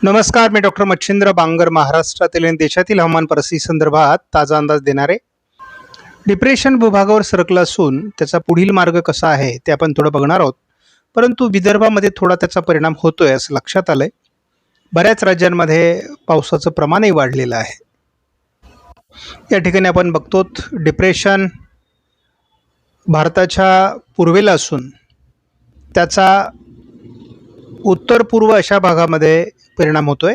नमस्कार, मी डॉक्टर मच्छिंद्र बांगर महाराष्ट्रातील आणि देशातील हवामान परिस्थितीसंदर्भात ताजा अंदाज देणारे. डिप्रेशन भूभागावर सरकला असून त्याचा पुढील मार्ग कसा आहे ते आपण थोडं बघणार आहोत. परंतु विदर्भामध्ये थोडा त्याचा परिणाम होतोय असं लक्षात आलंय. बऱ्याच राज्यांमध्ये पावसाचं प्रमाणही वाढलेलं आहे. या ठिकाणी आपण बघतो डिप्रेशन भारताच्या पूर्वेला असून त्याचा उत्तर पूर्व अशा भागामध्ये परिणाम होतोय.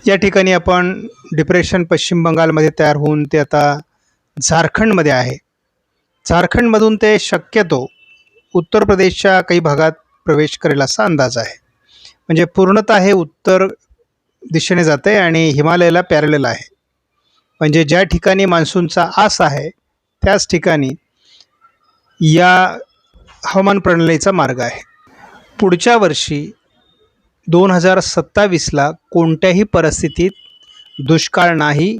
या ठिकाणी आपण डिप्रेशन पश्चिम बंगालमध्ये तयार होऊन ते आता झारखंडमध्ये आहे. झारखंडमधून ते शक्यतो उत्तर प्रदेशच्या काही भागात प्रवेश करेल असा अंदाज आहे. म्हणजे पूर्णतः हे उत्तर दिशेने जाते आणि हिमालयाला पॅरलल आहे. म्हणजे ज्या ठिकाणी मान्सूनचा आस आहे त्याच ठिकाणी या हवामान प्रणालीचा मार्ग आहे. पुढच्या वर्षी 2027ला कोणत्याही परिस्थितीत दुष्काळ नाही,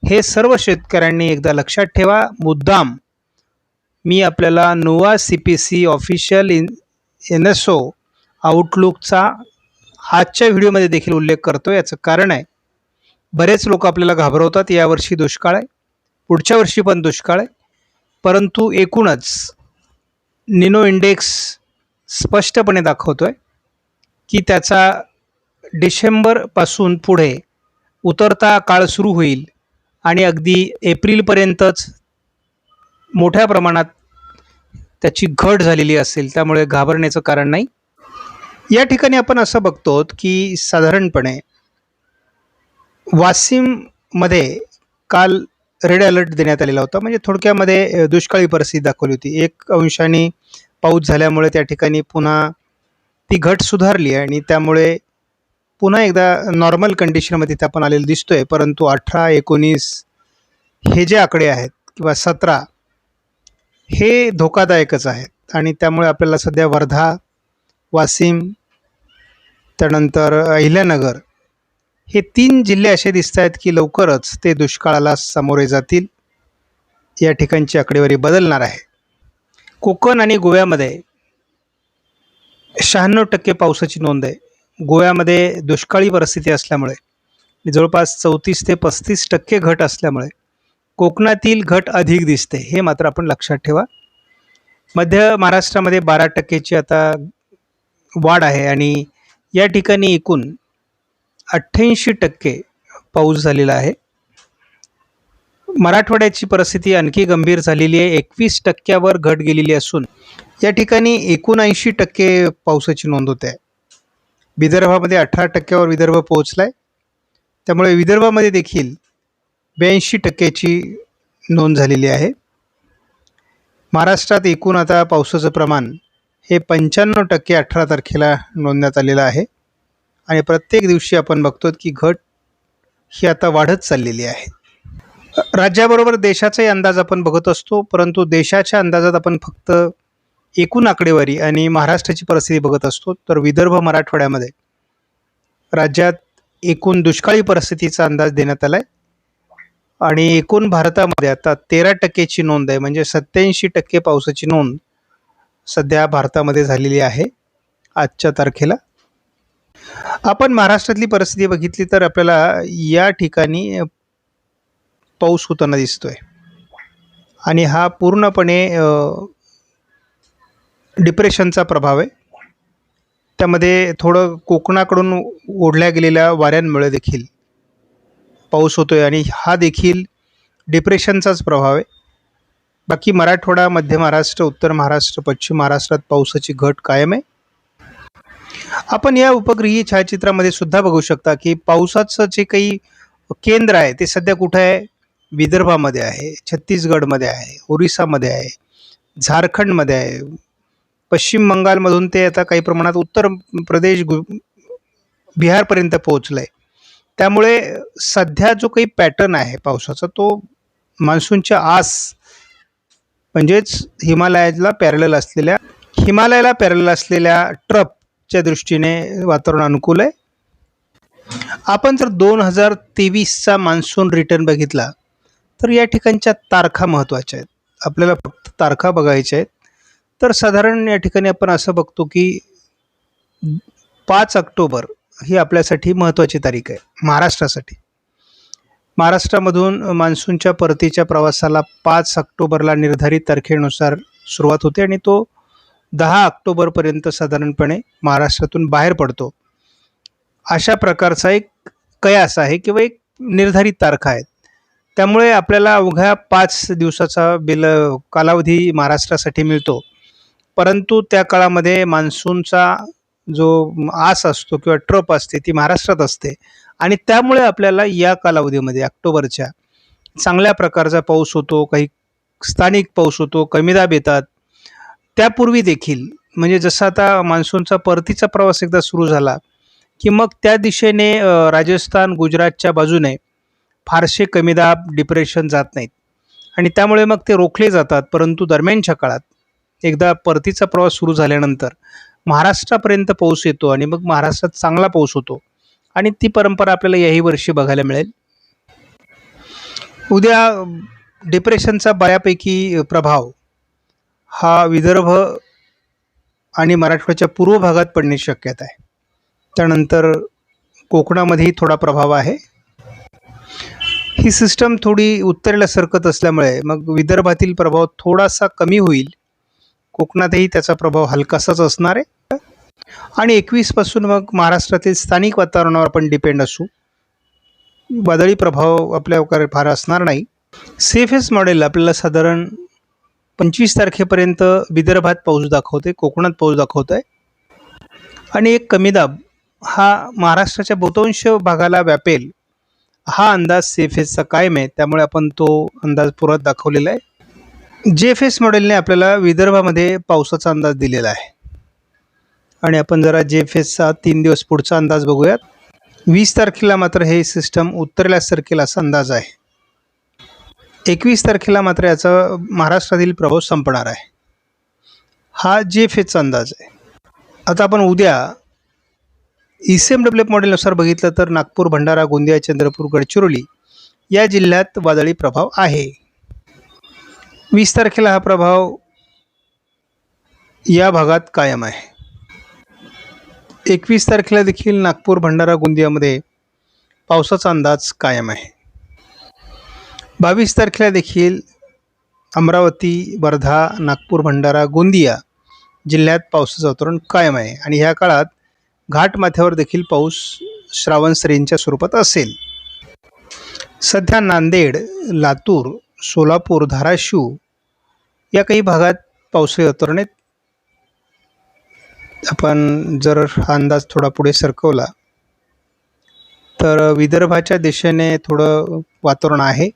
हे सर्व शेतकऱ्यांनी एकदा लक्षात ठेवा. मुद्दाम मी आपल्याला नोवा CPC ऑफिशियल NSO आउटलुकचा आजच्या व्हिडिओमध्ये देखील उल्लेख करतो. याचं कारण आहे, बरेच लोक आपल्याला घाबरवतात यावर्षी दुष्काळ आहे, पुढच्या वर्षी पण दुष्काळ आहे. परंतु एकूणच निनो इंडेक्स स्पष्टपणे दाखवतोय की त्याचा डिसेंबरपासून पुढे उतरता काळ सुरू होईल आणि अगदी एप्रिलपर्यंतच मोठ्या प्रमाणात त्याची घट झालेली असेल. त्यामुळे घाबरण्याचं कारण नाही. या ठिकाणी आपण असं बघतो की साधारणपणे वाशिममध्ये काल रेड अलर्ट देण्यात आलेला होता. म्हणजे थोडक्यामध्ये दुष्काळी परिस्थिती दाखवली होती. 1 अंशाने पाऊस झाल्यामुळे त्या ठिकाणी पुन्हा ती घट सुधारली आणि त्यामुळे पुन्हा एकदा नॉर्मल कंडिशनमध्ये ते आपण आलेलं दिसतोय. परंतु 18, 19 हे जे आकडे आहेत किंवा 17 हे धोकादायकच आहेत आणि त्यामुळे आपल्याला सध्या वर्धा, वाशिम, त्यानंतर अहिल्यानगर हे 3 जिल्हे असे दिसत आहेत की लवकरच ते दुष्काळाला सामोरे जातील. या ठिकाणची आकडेवारी बदलणार आहे. कोकण आणि गोव्यामध्ये 96% पावसाची नोंद आहे. गोव्यामध्ये दुष्काळी परिस्थिती असल्यामुळे जवळपास 34 ते 35% घट असल्यामुळे कोकणातील घट अधिक दिसते, हे मात्र आपण लक्षात ठेवा. मध्य महाराष्ट्रामध्ये 12%ची आता वाढ आहे आणि या ठिकाणी एकूण 88% पाऊस झालेला आहे. मराठवाड्याची परिस्थिती आणखी गंभीर झालेली आहे. 21%वर घट गेलेली असून या ठिकाणी 79% पावसाची नोंद होते आहे. विदर्भामध्ये 18%वर विदर्भ पोहोचला आहे. त्यामुळे विदर्भामध्ये देखील 82%ची नोंद झालेली आहे. महाराष्ट्रात एकूण आता पावसाचं प्रमाण हे 95% 18 तारखेला नोंदण्यात आलेलं आहे आणि प्रत्येक दिवशी आपण बघतो की घट ही आता वाढत चाललेली आहे. राज्याबरोबर देशाचाही अंदाज आपण बघत असतो, परंतु देशाच्या अंदाजात आपण फक्त एकूण आकडेवारी आणि महाराष्ट्राची परिस्थिती बघत असतो. तर विदर्भ मराठवाड्यामध्ये राज्यात एकूण दुष्काळी परिस्थितीचा अंदाज देण्यात आला आहे आणि एकूण भारतामध्ये आता 13%ची नोंद आहे. म्हणजे 87% पावसाची नोंद सध्या भारतामध्ये झालेली आहे आजच्या तारखेला. आपण महाराष्ट्रातली परिस्थिती बघितली तर आपल्याला या ठिकाणी पाऊस होताना दिसतोय आणि हा पूर्णपणे डिप्रेशनचा प्रभाव आहे. त्यामध्ये थोडं कोकणाकडून ओढल्या गेलेल्या वाऱ्यांमुळे देखील पाऊस होतोय आणि हा देखील डिप्रेशनचाच प्रभाव आहे. बाकी मराठवाडा, मध्य महाराष्ट्र, उत्तर महाराष्ट्र, पश्चिम महाराष्ट्रात पावसाची घट कायम आहे. आपण या उपग्रही छायाचित्रामध्ये सुद्धा बघू शकता की पावसाचं जे काही केंद्र आहे ते सध्या कुठे आहे? विदर्भामध्ये आहे, छत्तीसगडमध्ये आहे, ओरिसामध्ये आहे, झारखंडमध्ये आहे, पश्चिम बंगालमधून ते आता काही प्रमाणात उत्तर प्रदेश, बिहारपर्यंत पोहोचलं आहे. त्यामुळे सध्या जो काही पॅटर्न आहे पावसाचा तो मान्सूनच्या आस म्हणजेच हिमालयाला पॅरलल असलेल्या ट्रफच्या दृष्टीने वातावरण अनुकूल आहे. आपण जर 2023चा मान्सून रिटर्न बघितला तर या ठिकाणच्या तारखा महत्त्वाच्या आहेत. आपल्याला फक्त तारखा बघायच्या आहेत. तर साधारण या ठिकाणी आपण असं बघतो की 5 ऑक्टोबर ही आपल्यासाठी महत्त्वाची तारीख आहे महाराष्ट्रासाठी. महाराष्ट्रामधून मान्सूनच्या परतीच्या प्रवासाला 5 ऑक्टोबरला निर्धारित तारखेनुसार सुरुवात होते आणि तो 10 ऑक्टोबरपर्यंत साधारणपणे महाराष्ट्रातून बाहेर पडतो. अशा प्रकारचा एक कयास आहे किंवा एक निर्धारित तारखा आहेत. त्यामुळे आपल्याला अवघ्या 5 दिवसाचा कालावधी महाराष्ट्रासाठी मिळतो. परंतु त्या काळामध्ये मान्सूनचा जो आस असतो किंवा ट्रप असते ती महाराष्ट्रात असते आणि त्यामुळे आपल्याला या कालावधीमध्ये ऑक्टोबरच्या चांगल्या प्रकारचा पाऊस होतो, काही स्थानिक पाऊस होतो, कमी दाब येतात. त्यापूर्वी देखील म्हणजे जसं आता मान्सूनचा परतीचा प्रवास एकदा सुरू झाला की मग त्या दिशेने राजस्थान, गुजरातच्या बाजूने फारसे कमी दाब, डिप्रेशन जात नाहीत आणि त्यामुळे मग ते रोखले जातात. परंतु दरम्यानच्या काळात एकदा परतीचा प्रवास सुरू झाल्यानंतर महाराष्ट्रापर्यंत पाऊस येतो आणि मग महाराष्ट्रात चांगला पाऊस होतो आणि ती परंपरा आपल्याला याही वर्षी बघायला मिळेल. उद्या डिप्रेशनचा बऱ्यापैकी प्रभाव हा विदर्भ आणि मराठवाड्याच्या पूर्व भागात पडण्याची शक्यता आहे. त्यानंतर कोकणामध्येही थोडा प्रभाव आहे. ही सिस्टम थोडी उत्तरेला सरकत असल्यामुळे मग विदर्भातील प्रभाव थोडासा कमी होईल. कोकणातही त्याचा प्रभाव हलकासाच असणार आहे आणि 21 पासून मग महाराष्ट्रातील स्थानिक वातावरणावर आपण डिपेंड असू. वादळी प्रभाव आपल्यावर फार असणार नाही. सेफेस्ट मॉडेल आपल्याला साधारण 25 तारखेपर्यंत विदर्भात पाऊस दाखवते, कोकणात पाऊस दाखवत आहे आणि एक कमी दाब हा महाराष्ट्राच्या बहुतांश भागाला व्यापेल हा अंदाज सेफेसचा कायम आहे. त्यामुळे आपण तो अंदाज पुरत दाखवलेला आहे. जेएफएस मॉडेलने आपल्याला विदर्भामध्ये पावसाचा अंदाज दिलेला आहे आणि आपण जरा जेएफएसचा 3 दिवस पुढचा अंदाज बघूयात. 20 तारखेला मात्र हे सिस्टम उत्तरेला सरकेल असा अंदाज आहे. 21 तारखेला मात्र याचा महाराष्ट्रातील प्रभाव संपणार आहे. हा जेएफएसचा अंदाज आहे. आता आपण उद्या ECMW मॉडेलनुसार बघितलं तर नागपूर, भंडारा, गोंदिया, चंद्रपूर, गडचिरोली या जिल्ह्यात वादळी प्रभाव आहे. 20 तारखेला हा प्रभाव या भागात कायम आहे. 21 तारखेला देखील नागपूर, भंडारा, गोंदियामध्ये पावसाचा अंदाज कायम आहे. 22 तारखेला देखील अमरावती, वर्धा, नागपूर, भंडारा, गोंदिया जिल्ह्यात पावसाचं वातावरण कायम आहे आणि ह्या काळात घाटमाथ्यावर देखील पाऊस श्रावण सरींच्या स्वरूपात असेल. सध्या नांदेड, लातूर, सोलापूर, धाराशिव या काही भागात पावसाळी वातावरण आहेत. आपण जर हा अंदाज थोडा पुढे सरकवला तर विदर्भाच्या दिशेने थोडं वातावरण आहे.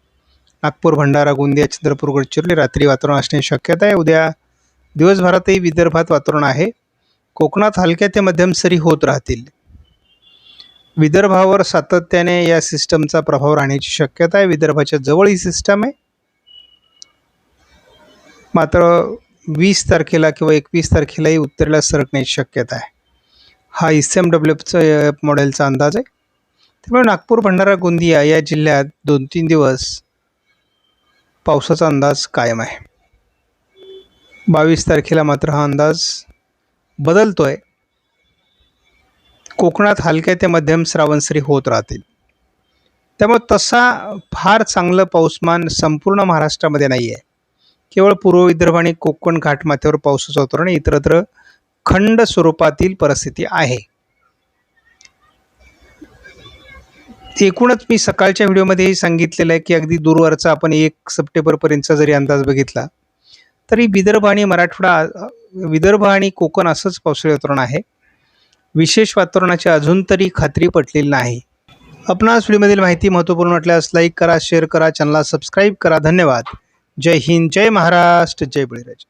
नागपूर, भंडारा, गोंदिया, चंद्रपूर, गडचिरोली रात्री वातावरण असण्याची शक्यता आहे. उद्या दिवसभरातही विदर्भात वातावरण आहे. कोकणात हलक्या ते मध्यम सरी होत राहतील. विदर्भावर सातत्याने या सिस्टमचा प्रभाव राहण्याची शक्यता आहे. विदर्भाच्या जवळ ही सिस्टम आहे. मात्र 20 तारखेला किंवा 21 तारखेलाही उत्तरेला सरकण्याची शक्यता आहे. हा ECMW मॉडेलचा अंदाज आहे. त्यामुळे नागपूर, भंडारा, गोंदिया या जिल्ह्यात 2-3 दिवस पावसाचा अंदाज कायम आहे. 22 तारखेला मात्र हा अंदाज बदलतोय. कोकणात हलक्या ते मध्यम श्रावणसरी होत राहतील. त्यामुळे तसा फार चांगलं पाऊसमान संपूर्ण महाराष्ट्रामध्ये नाही आहे. केवळ पूर्व विदर्भ आणि कोकण घाटमाथ्यावर पावसाचं वातावरण, इतरत्र खंड स्वरूपातील परिस्थिती आहे. एकूणच मी सकाळच्या व्हिडिओमध्येही सांगितलेलं आहे की अगदी दूरवरचा आपण 1 सप्टेंबरपर्यंतचा जरी अंदाज बघितला तरी विदर्भ आणि मराठवाडा, विदर्भ आणि कोकण असंच पावसाळी वातावरण आहे. विशेष वातावरणाची अजून तरी खात्री पटलेली नाही. आपणास व्हिडिओमधील माहिती महत्त्वपूर्ण वाटल्यास लाईक करा, शेअर करा, चॅनलला सबस्क्राईब करा. धन्यवाद. जय हिंद, जय महाराष्ट्र, जय बळीराजा.